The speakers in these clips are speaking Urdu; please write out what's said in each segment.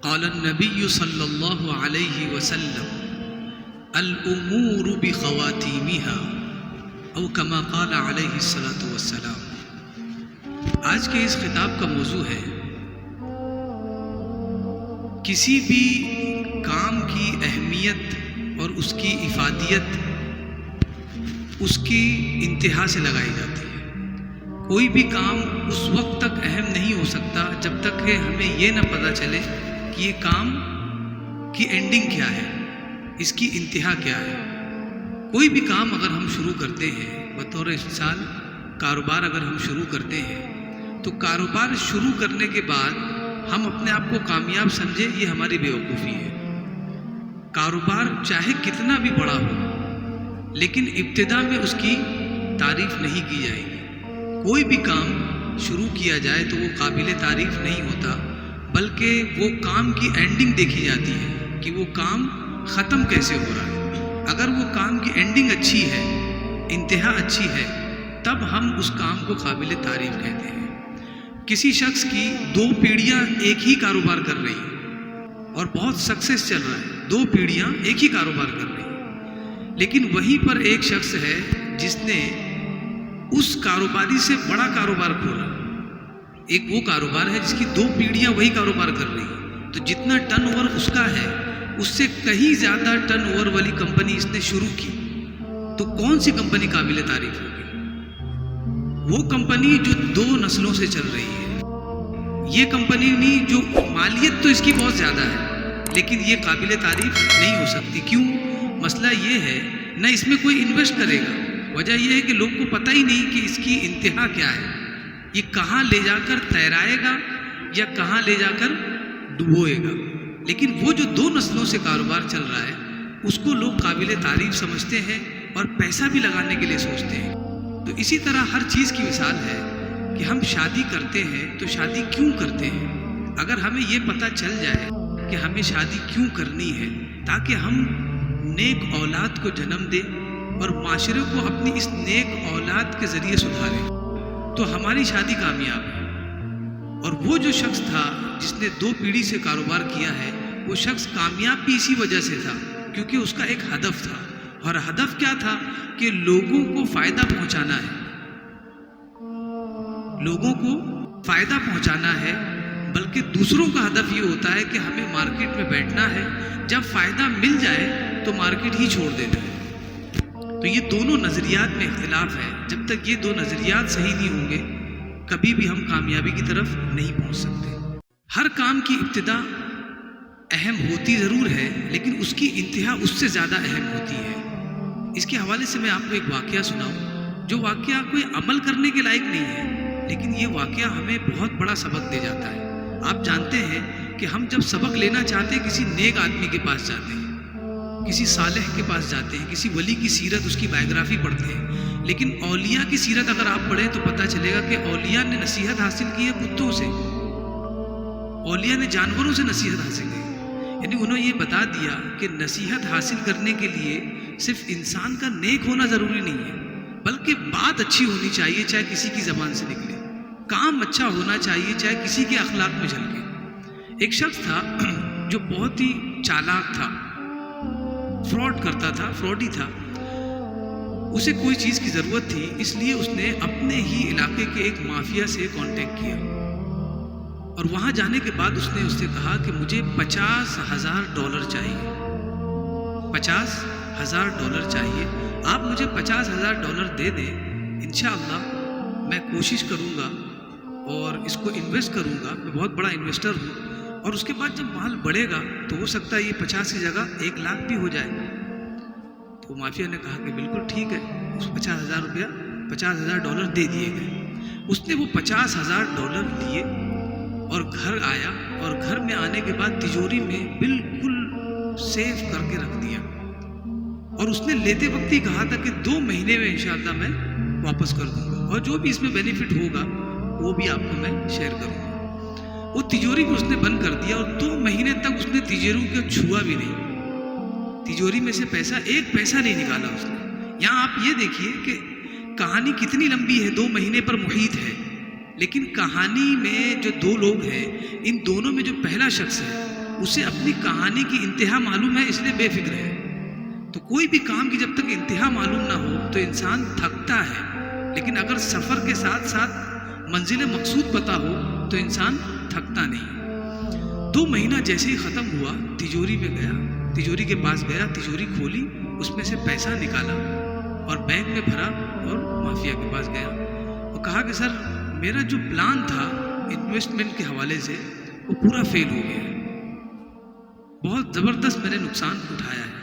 قال النبی صلی اللہ علیہ وسلم الامور بخواتیمها او کما قال علیہ الصلاۃ والسلام۔ آج کے اس خطاب کا موضوع ہے کسی بھی کام کی اہمیت اور اس کی افادیت اس کی انتہا سے لگائی جاتی ہے۔ کوئی بھی کام اس وقت تک اہم نہیں ہو سکتا جب تک کہ ہمیں یہ نہ پتہ چلے کہ یہ کام کی اینڈنگ کیا ہے، اس کی انتہا کیا ہے۔ کوئی بھی کام اگر ہم شروع کرتے ہیں، بطور مثال کاروبار اگر ہم شروع کرتے ہیں تو کاروبار شروع کرنے کے بعد ہم اپنے آپ کو کامیاب سمجھے، یہ ہماری بیوقوفی ہے۔ کاروبار چاہے کتنا بھی بڑا ہو لیکن ابتدا میں اس کی تعریف نہیں کی جائے گی۔ کوئی بھی کام شروع کیا جائے تو وہ قابل تعریف نہیں ہوتا، بلکہ وہ کام کی اینڈنگ دیکھی جاتی ہے کہ وہ کام ختم کیسے ہو رہا ہے۔ اگر وہ کام کی اینڈنگ اچھی ہے، انتہا اچھی ہے، تب ہم اس کام کو قابل تعریف کہتے ہیں۔ کسی شخص کی 2 پیڑھیاں ایک ہی کاروبار کر رہی ہیں اور بہت سکسیس چل رہا ہے، 2 پیڑھیاں ایک ہی کاروبار کر رہی ہیں، لیکن وہیں پر ایک شخص ہے جس نے اس کاروباری سے بڑا کاروبار کھولا۔ ایک وہ کاروبار ہے جس کی 2 پیڑھیاں وہی کاروبار کر رہی ہیں، تو جتنا ٹرن اوور اس کا ہے اس سے کہیں زیادہ ٹرن اوور والی کمپنی اس نے شروع کی، تو کون سی کمپنی قابل تعریف ہوگی؟ وہ کمپنی جو 2 نسلوں سے چل رہی ہے۔ یہ کمپنی نہیں، جو مالیت تو اس کی بہت زیادہ ہے لیکن یہ قابل تعریف نہیں ہو سکتی۔ کیوں؟ مسئلہ یہ ہے نہ اس میں کوئی انویسٹ کرے گا، وجہ یہ ہے کہ لوگ کو پتہ ہی نہیں کہ اس کی انتہا کیا ہے، یہ کہاں لے جا کر تیرائے گا یا کہاں لے جا کر ڈبوئے گا۔ لیکن وہ جو 2 نسلوں سے کاروبار چل رہا ہے اس کو لوگ قابل تعریف سمجھتے ہیں اور پیسہ بھی لگانے کے لیے سوچتے ہیں۔ تو اسی طرح ہر چیز کی مثال ہے کہ ہم شادی کرتے ہیں تو شادی کیوں کرتے ہیں؟ اگر ہمیں یہ پتہ چل جائے کہ ہمیں شادی کیوں کرنی ہے تاکہ ہم نیک اولاد کو جنم دیں اور معاشرے کو اپنی اس نیک اولاد کے ذریعے سدھاریں، تو ہماری شادی کامیاب ہے۔ اور وہ جو شخص تھا جس نے 2 پیڑھی سے کاروبار کیا ہے، وہ شخص کامیاب بھی اسی وجہ سے تھا کیونکہ اس کا ایک ہدف تھا، اور ہدف کیا تھا کہ لوگوں کو فائدہ پہنچانا ہے، لوگوں کو فائدہ پہنچانا ہے۔ بلکہ دوسروں کا ہدف یہ ہوتا ہے کہ ہمیں مارکیٹ میں بیٹھنا ہے، جب فائدہ مل جائے تو مارکیٹ ہی چھوڑ دینا ہے۔ تو یہ دونوں نظریات میں اختلاف ہے۔ جب تک یہ 2 نظریات صحیح نہیں ہوں گے کبھی بھی ہم کامیابی کی طرف نہیں پہنچ سکتے۔ ہر کام کی ابتدا اہم ہوتی ضرور ہے لیکن اس کی انتہا اس سے زیادہ اہم ہوتی ہے۔ اس کے حوالے سے میں آپ کو ایک واقعہ سناؤں، جو واقعہ کوئی عمل کرنے کے لائق نہیں ہے لیکن یہ واقعہ ہمیں بہت بڑا سبق دے جاتا ہے۔ آپ جانتے ہیں کہ ہم جب سبق لینا چاہتے ہیں کسی نیک آدمی کے پاس جاتے ہیں، کسی صالح کے پاس جاتے ہیں، کسی ولی کی سیرت، اس کی بائیوگرافی پڑھتے ہیں، لیکن اولیاء کی سیرت اگر آپ پڑھیں تو پتہ چلے گا کہ اولیاء نے نصیحت حاصل کی ہے کتوں سے، اولیاء نے جانوروں سے نصیحت حاصل کی، یعنی انہوں نے یہ بتا دیا کہ نصیحت حاصل کرنے کے لیے صرف انسان کا نیک ہونا ضروری نہیں ہے، بلکہ بات اچھی ہونی چاہیے چاہے کسی کی زبان سے نکلے، کام اچھا ہونا چاہیے چاہے کسی کے اخلاق میں جھلکے۔ ایک شخص تھا جو بہت ہی چالاک تھا، فراڈ کرتا تھا، فراڈی تھا۔ اسے کوئی چیز کی ضرورت تھی، اس لیے اس نے اپنے ہی علاقے کے ایک مافیا سے کانٹیکٹ کیا، اور وہاں جانے کے بعد اس نے اس سے کہا کہ مجھے $50,000 چاہیے، $50,000 چاہیے، آپ مجھے $50,000 دے دیں، انشاءاللہ میں کوشش کروں گا اور اس کو انویسٹ کروں گا، میں بہت بڑا انویسٹر ہوں، اور اس کے بعد جب مال بڑھے گا تو ہو سکتا ہے یہ 50 کی جگہ 1 لاکھ بھی ہو جائے۔ تو مافیا نے کہا کہ بالکل ٹھیک ہے، اس $50,000 دے دیے گئے۔ اس نے وہ $50,000 لیے اور گھر آیا، اور گھر میں آنے کے بعد تجوری میں بالکل سیف کر کے رکھ دیا، اور اس نے لیتے وقت ہی کہا تھا کہ 2 مہینے میں انشاءاللہ میں واپس کر دوں گا، اور جو بھی اس میں بینیفٹ ہوگا وہ بھی آپ کو میں شیئر کروں گا۔ وہ تجوری کو اس نے بند کر دیا، اور 2 مہینے تک اس نے تجوری کو چھوا بھی نہیں، تجوری میں سے ایک پیسہ نہیں نکالا اس نے۔ یہاں آپ یہ دیکھیے کہ کہانی کتنی لمبی ہے، 2 مہینے پر محیط ہے، لیکن کہانی میں جو 2 لوگ ہیں، ان دونوں میں جو پہلا شخص ہے اسے اپنی کہانی کی انتہا معلوم ہے، اس لیے بے فکر ہے. تو کوئی بھی کام کی جب تک انتہا معلوم نہ ہو تو انسان تھکتا ہے، لیکن اگر سفر کے ساتھ ساتھ منزل مقصود پتہ ہو تو انسان تھکتا نہیں. 2 مہینہ جیسے ہی ختم ہوا، تجوری میں گیا، تجوری کے پاس گیا، تجوری کھولی، اس میں سے پیسہ نکالا اور بیگ میں بھرا اور مافیا کے پاس گیا اور کہا کہ سر میرا جو پلان تھا انویسٹمنٹ کے حوالے سے وہ پورا فیل ہو گیا ہے، بہت زبردست میں نے نقصان اٹھایا ہے.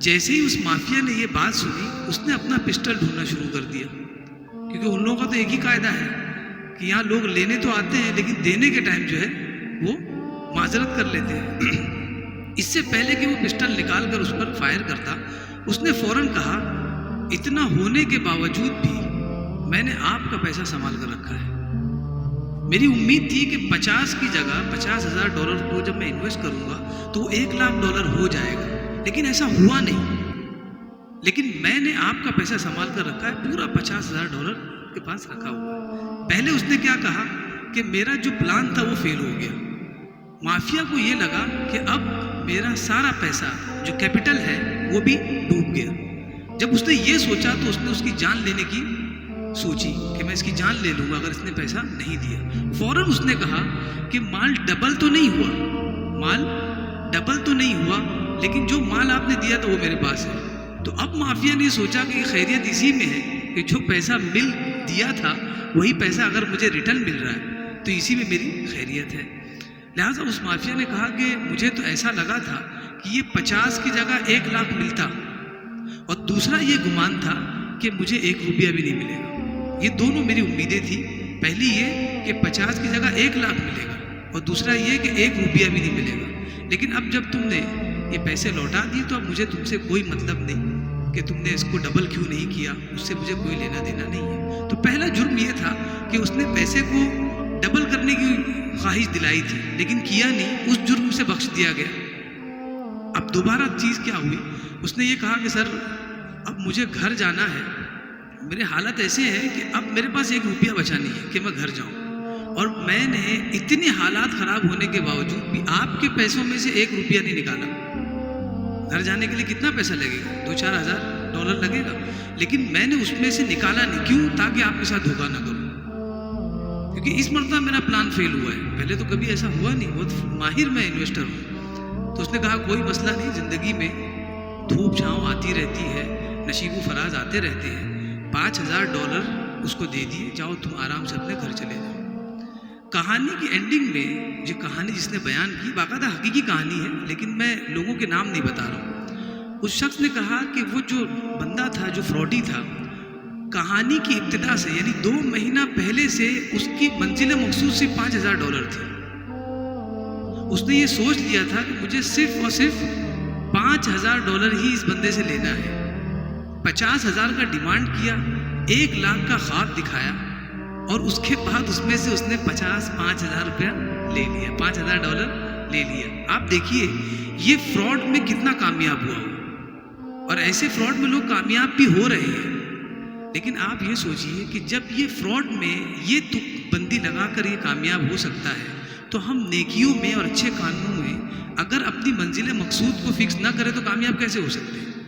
جیسے ہی اس مافیا نے یہ بات سنی، اس نے اپنا پسٹل ڈھونڈنا شروع کر دیا، کیونکہ ان لوگوں کا تو ایک ہی قاعدہ ہے کہ یہاں لوگ لینے تو آتے ہیں لیکن دینے کے ٹائم جو ہے وہ معذرت کر لیتے ہیں. اس سے پہلے کہ وہ پسٹل نکال کر اس پر فائر کرتا، اس نے فوراً کہا اتنا ہونے کے باوجود بھی میں نے آپ کا پیسہ سنبھال کر رکھا ہے. میری امید تھی کہ 50 کی جگہ $50,000 کو جب میں انویسٹ کروں گا تو وہ $1,00,000 ہو جائے گا، لیکن ایسا ہوا نہیں. لیکن میں نے آپ کا پیسہ سنبھال کر رکھا ہے، پورا $50,000 کے پاس رکھا ہوا ہے. پہلے اس نے کیا کہا کہ میرا جو پلان تھا وہ فیل ہو گیا. مافیا کو یہ لگا کہ اب میرا سارا پیسہ جو کیپٹل ہے وہ بھی ڈوب گیا. جب اس نے یہ سوچا تو اس نے اس کی جان لینے کی سوچی کہ میں اس کی جان لے لوں گا اگر اس نے پیسہ نہیں دیا. فوراً اس نے کہا کہ مال ڈبل تو نہیں ہوا، مال ڈبل تو نہیں ہوا، لیکن جو مال آپ نے دیا تھا وہ میرے پاس ہے. تو اب مافیا نے سوچا کہ خیریت اسی میں ہے کہ جو پیسہ مل دیا تھا وہی پیسہ اگر مجھے ریٹرن مل رہا ہے تو اسی میں میری خیریت ہے. لہٰذا اس مافیا نے کہا کہ مجھے تو ایسا لگا تھا کہ یہ 50 کی جگہ 1,00,000 ملتا، اور دوسرا یہ گمان تھا کہ مجھے $1 بھی نہیں ملے گا. یہ دونوں میری امیدیں تھیں. پہلی یہ کہ 50 کی جگہ 1,00,000 ملے گا، اور دوسرا یہ کہ $1 بھی نہیں ملے گا. لیکن اب جب تم نے یہ پیسے لوٹا دیے تو اب مجھے تم سے کوئی مطلب نہیں کہ تم نے اس کو ڈبل کیوں نہیں کیا، اس سے مجھے کوئی لینا دینا نہیں ہے. تو پہلا جرم یہ تھا کہ اس نے پیسے کو ڈبل کرنے کی خواہش دلائی تھی لیکن کیا نہیں، اس جرم سے بخش دیا گیا. اب دوبارہ چیز کیا ہوئی، اس نے یہ کہا کہ سر اب مجھے گھر جانا ہے، میرے حالت ایسے ہے کہ اب میرے پاس $1 بچا نہیں ہے کہ میں گھر جاؤں، اور میں نے اتنے حالات خراب ہونے کے باوجود بھی آپ کے پیسوں میں سے $1 نہیں نکالا. گھر جانے کے لیے کتنا پیسہ لگے گا؟ $2-4 ہزار لگے گا، لیکن میں نے اس میں سے نکالا نہیں. کیوں؟ تاکہ آپ کے ساتھ دھوکہ نہ کروں، کیونکہ اس مرتبہ میرا پلان فیل ہوا ہے. پہلے تو کبھی ایسا ہوا نہیں، بہت ماہر میں انویسٹر ہوں. تو اس نے کہا کوئی مسئلہ نہیں، زندگی میں دھوپ چھاؤں آتی رہتی ہے، نشیب و فراز آتے رہتے ہیں. $5,000 اس کو دے دیے، جاؤ تم آرام سے اپنے گھر چلے جاؤ. کہانی کی اینڈنگ میں جو کہانی جس نے بیان کی باقاعدہ حقیقی کہانی ہے، لیکن میں لوگوں کے نام نہیں بتا رہا ہوں. اس شخص نے کہا کہ وہ جو بندہ تھا جو فراڈی تھا، کہانی کی ابتدا سے یعنی 2 مہینہ پہلے سے اس کی منزل مقصود صرف $5,000 تھی. اس نے یہ سوچ لیا تھا کہ مجھے صرف اور صرف $5,000 ہی اس بندے سے لینا ہے. 50,000 کا ڈیمانڈ کیا، 1,00,000 کا خواب دکھایا، اور اس کے بعد اس میں سے اس نے $5,000 لے لیا، $5,000 لے لیا. آپ دیکھیے یہ فراڈ میں کتنا کامیاب ہوا، اور ایسے فراڈ میں لوگ کامیاب بھی ہو رہے ہیں. لیکن آپ یہ سوچئے کہ جب یہ فراڈ میں یہ تک بندی لگا کر یہ کامیاب ہو سکتا ہے تو ہم نیکیوں میں اور اچھے کاموں میں اگر اپنی منزل مقصود کو فکس نہ کریں تو کامیاب کیسے ہو سکتے ہیں؟